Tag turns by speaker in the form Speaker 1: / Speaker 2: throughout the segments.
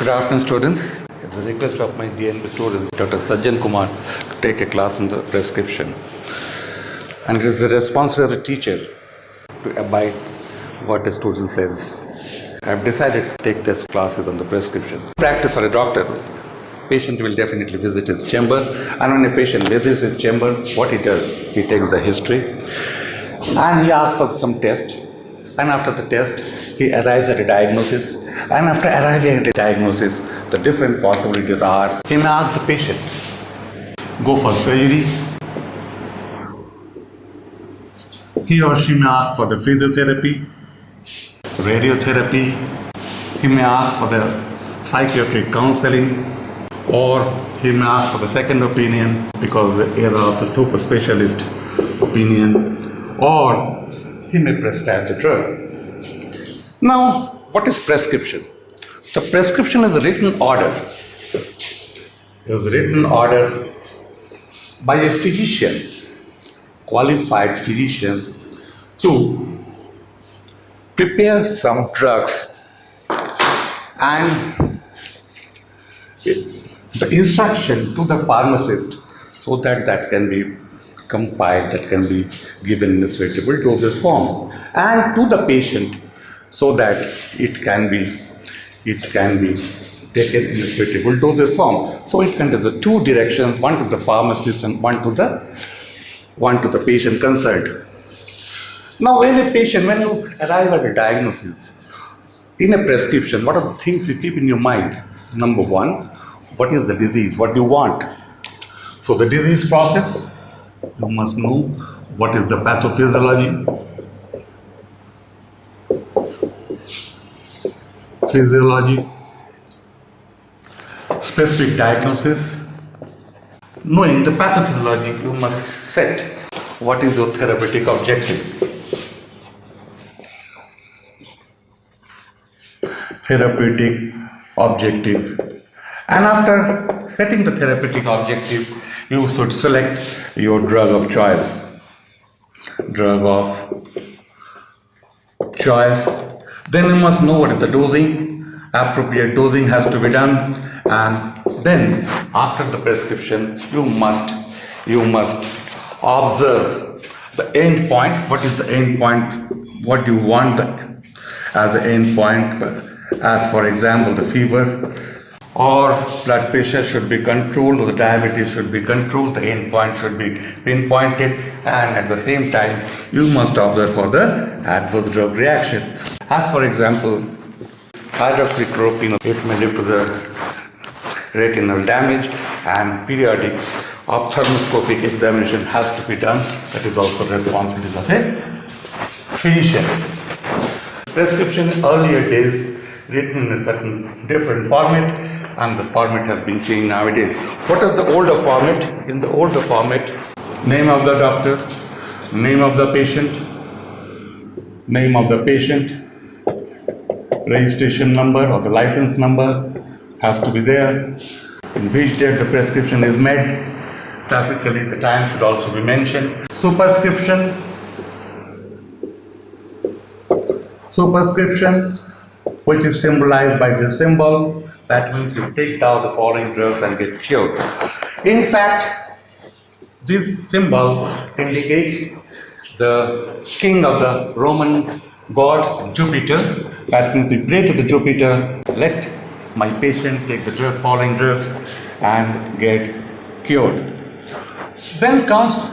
Speaker 1: Good afternoon, students. It's a request of my DNB student, Dr. Sajjan Kumar, to take a class on the prescription. And it is the responsibility of the teacher to abide what the student says. I have decided to take this classes on the prescription. Practice for a doctor. Patient will definitely visit his chamber, and when a patient visits his chamber, what he does, he takes the history and he asks for some test, and after the test, he arrives at a diagnosis, and after arriving at a diagnosis, the different possibilities are, he may ask the patient, go for surgery, he or she may ask for the physiotherapy, radiotherapy, he may ask for the psychiatric counseling, or he may ask for the second opinion because of the era of the super specialist opinion, or he may prescribe the drug. Now, what is prescription? The prescription is a written order. It is a written order by a physician, qualified physician, to prepare some drugs, and the instruction to the pharmacist so that that can be compiled, that can be given in a suitable dosage form, and to the patient so that it can be taken in a suitable dosage form. So it can have two directions, one to the pharmacist and one to the patient concerned. Now when you arrive at a diagnosis, in a prescription, what are the things you keep in your mind? Number one, what is the disease? What do you want? So the disease process, you must know what is the pathophysiology, specific diagnosis. Knowing the pathophysiology, you must set what is your therapeutic objective. And after setting the therapeutic objective, you should select your drug of choice. Then you must know what is the dosing. Appropriate dosing has to be done, and then after the prescription, you must observe the end point. What is the end point? What do you want as the end point? As for example, the fever or blood pressure should be controlled, or the diabetes should be controlled, the end point should be pinpointed, and at the same time you must observe for the adverse drug reaction. As for example, hydroxychloroquine, it may lead to the retinal damage, and periodic ophthalmoscopic examination has to be done. That is also responsibility of a physician. Prescription in earlier days written in a certain different format, and the format has been changed nowadays. What is the older format? In the older format, name of the doctor, name of the patient, registration number or the license number has to be there, in which date the prescription is made. Classically, the time should also be mentioned. Superscription, which is symbolized by this symbol. That means you take down the following drugs and get cured. In fact, this symbol indicates the king of the Roman gods, Jupiter. That means you pray to the Jupiter, let my patient take the following drugs and get cured. Then comes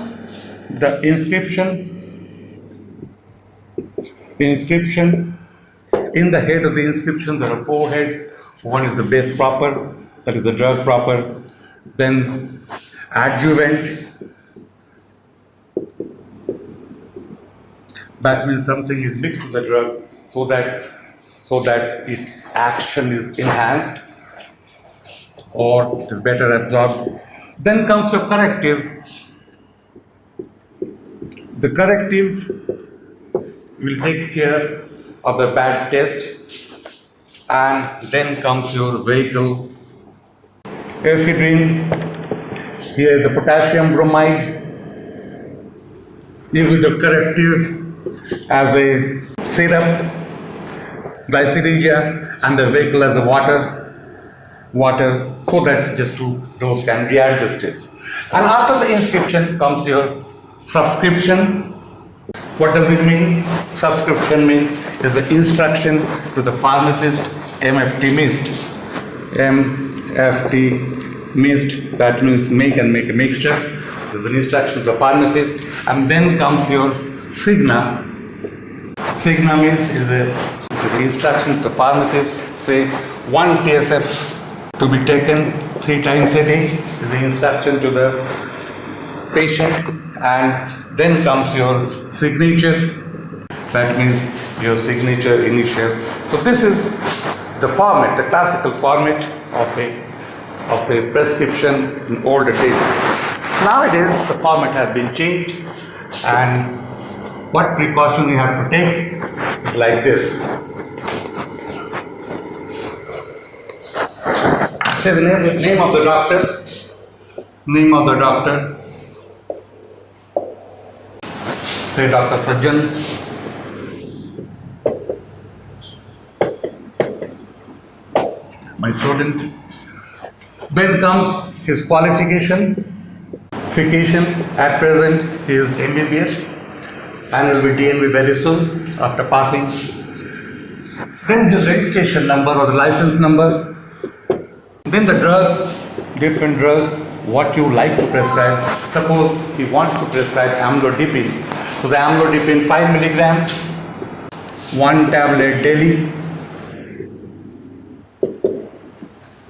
Speaker 1: the inscription. In the head of the inscription, there are four heads. One is the base proper, that is the drug proper. Then adjuvant, that means something is mixed with the drug so that its action is enhanced or it is better absorbed. Then comes your corrective. The corrective will take care of the bad test, and then comes your vehicle. Ephedrine, here is the potassium bromide. You will the corrective as a syrup, glyceridia, and the vehicle as a water. water, so that just to dose can be adjusted. And after the inscription comes your subscription. What does it mean? Subscription means is the instruction to the pharmacist, MFT mist. MFT mist, that means make and make a mixture. There's an instruction to the pharmacist, and then comes your signa. Signa means is the instruction to the pharmacist, say 1 TSF to be taken 3 times a day is the instruction to the patient, and then comes your signature. That means your signature initial. So this is the format, the classical format of a prescription in older days. Nowadays the format has been changed, and what precaution you have to take is like this. Say the name of the doctor. Name of the doctor. Say Dr. Sajjan. My student. Then comes his qualification. At present he is MBBS and will be DNB very soon after passing. Then his registration number or the license number. Then the drug, different drug, what you like to prescribe. Suppose he wants to prescribe amlodipine. So the amlodipine 5 milligram, 1 tablet daily,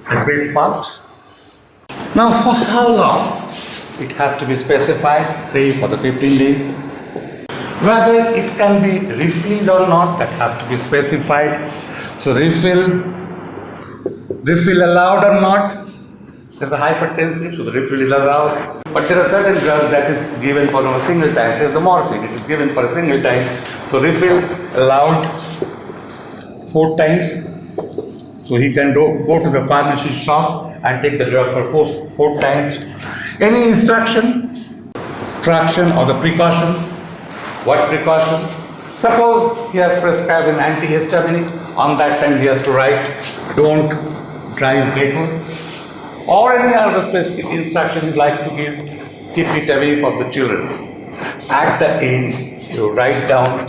Speaker 1: a bit fast. Now for how long? It has to be specified, say for the 15 days. Whether it can be refilled or not, that has to be specified. So refill allowed or not. There's a hypertensive, so the refill is allowed. But there are certain drugs that is given for a single time. Say the morphine, it is given for a single time. So refill allowed 4 times. So he can go to the pharmacy shop and take the drug for 4 times. Any instruction or the precaution. What precaution? Suppose he has prescribed an antihistaminic. On that time he has to write, don't drive vehicle. Or any other specific instruction you'd like to give, keep it away from the children. At the end, you write down,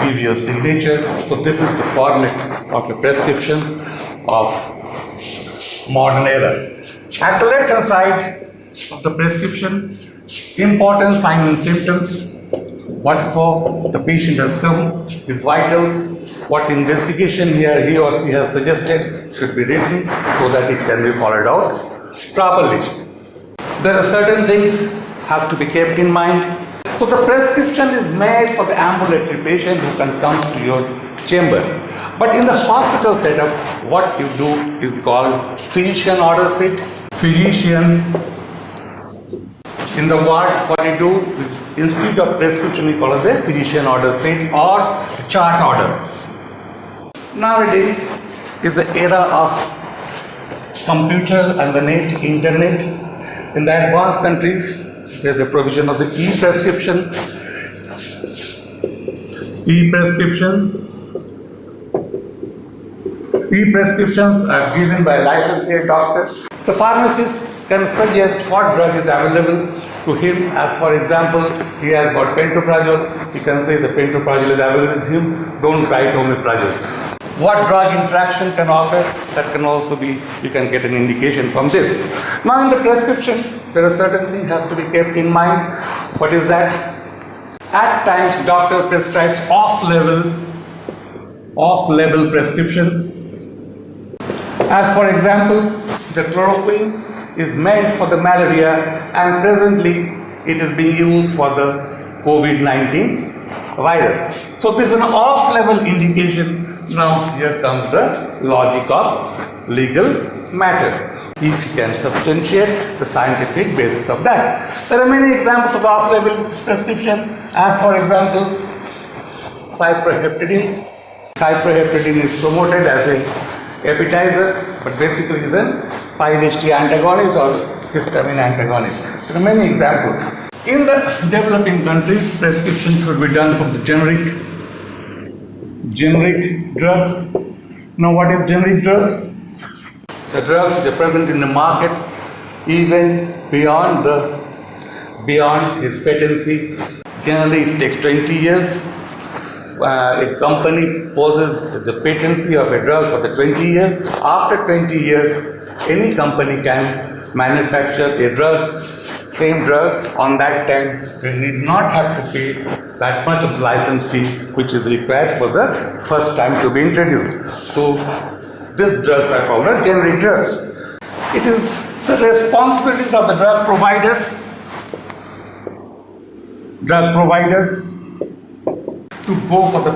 Speaker 1: give your signature. So this is the format of a prescription of modern era. At the left-hand side of the prescription, important signs and symptoms. What for the patient has come, his vitals, what investigation here he or she has suggested should be written so that it can be followed out properly. There are certain things have to be kept in mind. So the prescription is made for the ambulatory patient who can come to your chamber. But in the hospital setup, what you do is called physician order sheet. Physician in the ward, what you do is instead of prescription, we call it the physician order sheet or chart order. Nowadays is the era of computer and the internet. In the advanced countries, there is a provision of the e-prescription. E-prescriptions are given by licensed doctors. The pharmacist can suggest what drug is available to him. As for example, he has got pantoprazole, he can say the pantoprazole is available to him, don't write omeprazole. What drug interaction can occur, that can also be, you can get an indication from this. Now in the prescription, there are certain things has to be kept in mind. What is that? At times, doctor prescribes off-label prescription. As for example, the chloroquine is meant for the malaria and presently it is being used for the COVID-19 virus. So this is an off-label indication. Now here comes the logic of legal matter. If you can substantiate the scientific basis of that. There are many examples of off-label prescription. As for example, cyproheptadine. Cyproheptadine is promoted as an appetizer, but basically is a 5-HT antagonist or histamine antagonist. There are many examples. In the developing countries, prescription should be done from the generic drugs. Now what is generic drugs? the drugs which are present in the market even beyond his patency. Generally, it takes 20 years. A company poses the patency of a drug for the 20 years. After 20 years, any company can manufacture a drug, same drug on that time. They need not have to pay that much of the license fee which is required for the first time to be introduced. So, these drugs are called the generic drugs. It is the responsibilities of the drug provider to go for the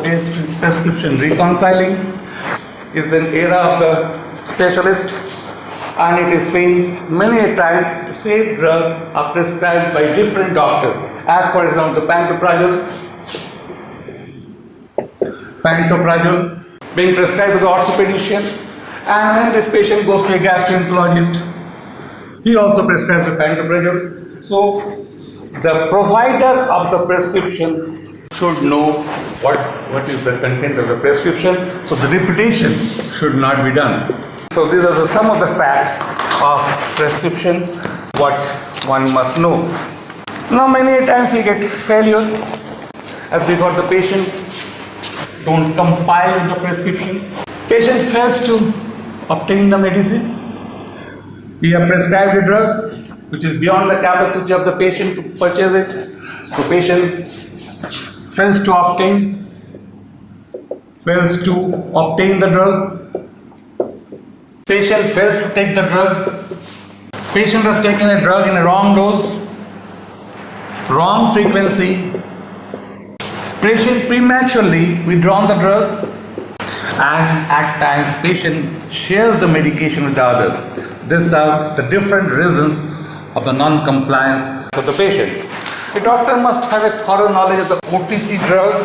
Speaker 1: prescription reconciling. Is an era of the specialist, and it is seen many a time the same drug are prescribed by different doctors. As for example, pantoprazole being prescribed to the orthopedician, and when this patient goes to a gastroenterologist, he also prescribes the pantoprazole. So the provider of the prescription should know what is the content of the prescription, so the repetition should not be done. So these are some of the facts of prescription, what one must know. Now many times we get failure as we got the patient don't compile the prescription. Patient fails to obtain the medicine. We have prescribed a drug which is beyond the capacity of the patient to purchase it. The patient fails to obtain the drug. Patient fails to take the drug. Patient has taken a drug in a wrong dose, wrong frequency. Patient prematurely withdrawn the drug, and at times patient shares the medication with others. These are the different reasons of the non-compliance of the patient. The doctor must have a thorough knowledge of the OTC drug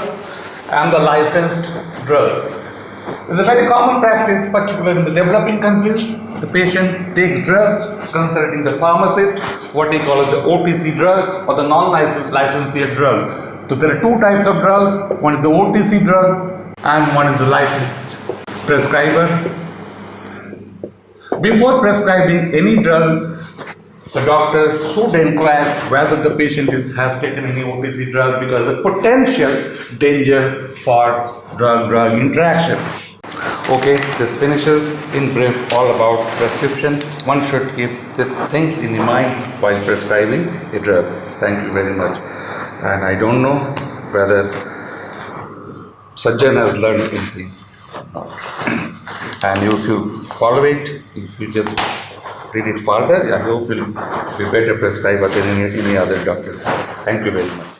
Speaker 1: and the licensed drug. It is a very common practice, particularly in the developing countries. The patient takes drugs consulting the pharmacist, what he calls the OTC drug or the non-licensed drug. So there are two types of drug. One is the OTC drug and one is the licensed prescriber. Before prescribing any drug, the doctor should inquire whether the patient has taken any OTC drug, because the potential danger for drug-drug interaction. Okay, this finishes in brief all about prescription. One should keep these things in mind while prescribing a drug. Thank you very much. And I don't know whether Sajjan has learned anything or not. And if you follow it, if you just read it further, I hope you'll be better prescriber than any other doctor. Thank you very much.